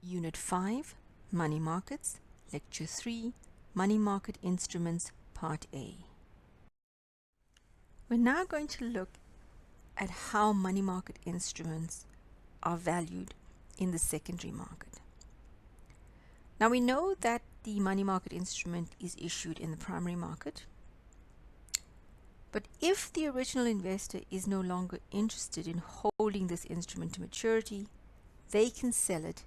Unit 5, Money Markets, Lecture 3, Money Market Instruments, Part A. We're now going to look at how money market instruments are valued in the secondary market. Now we know that the money market instrument is issued in the primary market, but if the original investor is no longer interested in holding this instrument to maturity, they can sell it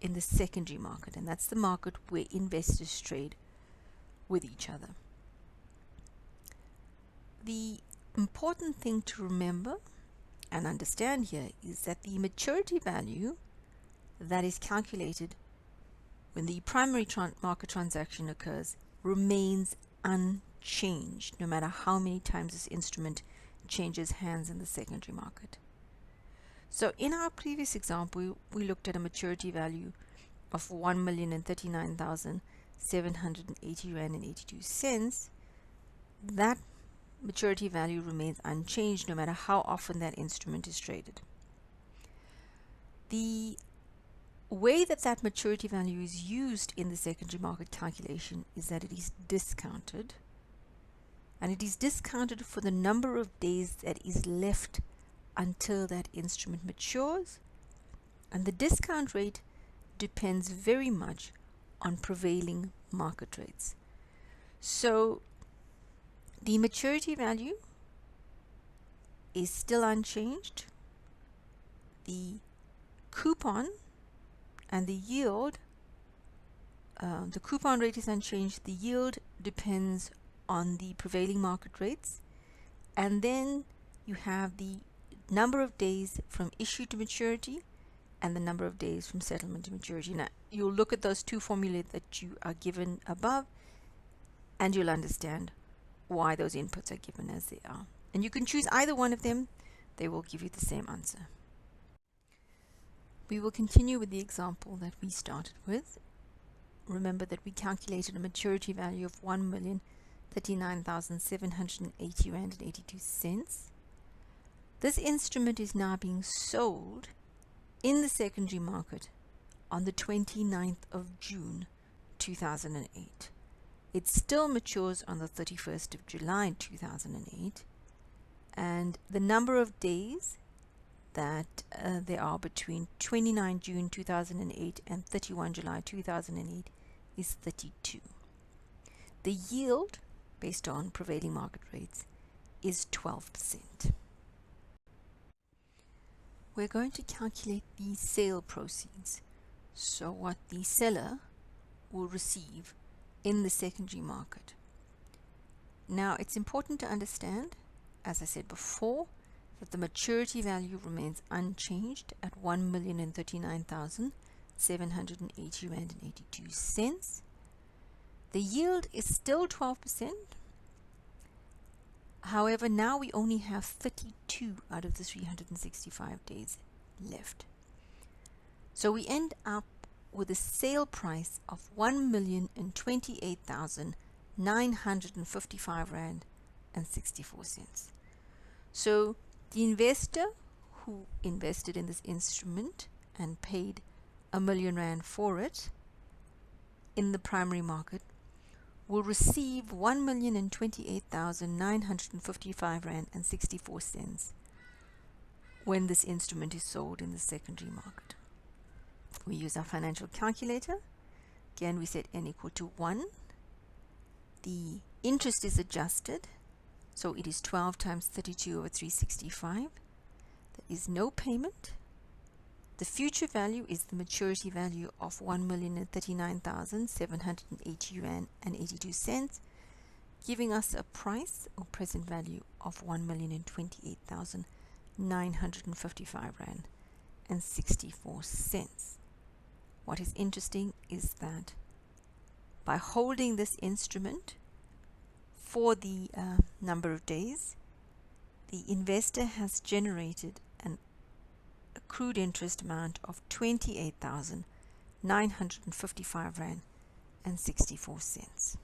in the secondary market, and that's the market where investors trade with each other. The important thing to remember and understand here is that the maturity value that is calculated when the primary market transaction occurs remains unchanged no matter how many times this instrument changes hands in the secondary market. So in our previous example, we looked at a maturity value of 1,039,780 Rand and 82 cents. That maturity value remains unchanged no matter how often that instrument is traded. The way that maturity value is used in the secondary market calculation is that it is discounted, and it is discounted for the number of days that is left until that instrument matures, and the discount rate depends very much on prevailing market rates. So the maturity value is still unchanged. The coupon and the yield, the coupon rate is unchanged. The yield depends on the prevailing market rates, and then you have the number of days from issue to maturity and the number of days from settlement to maturity. Now you'll look at those two formulae that you are given above, and you'll understand why those inputs are given as they are. And you can choose either one of them. They will give you the same answer. We will continue with the example that we started with. Remember that we calculated a maturity value of 1,039,780 Rand and 82 cents. This instrument is now being sold in the secondary market on the 29th of June 2008. It still matures on the 31st of July 2008, and the number of days that there are between 29 June 2008 and 31 July 2008 is 32. The yield, based on prevailing market rates, is 12%. We're going to calculate the sale proceeds, so what the seller will receive in the secondary market. Now it's important to understand, as I said before, that the maturity value remains unchanged at 1,039,780 Rand and 82 cents. The yield is still 12%. However, now we only have 32 out of the 365 days left. So we end up with a sale price of 1,028,955 Rand and 64 cents. So the investor who invested in this instrument and paid R1,000,000 Rand for it in the primary market will receive 1,028,955 Rand and 64 cents when this instrument is sold in the secondary market. We use our financial calculator. Again, we set n equal to 1. The interest is adjusted, so it is 12 times 32 over 365. There is no payment. The future value is the maturity value of 1,039,780 Rand and 82 cents, giving us a price or present value of 1,028,955 Rand and 64 cents. What is interesting is that by holding this instrument for the number of days, the investor has generated an accrued interest amount of 28,955 Rand and 64 cents.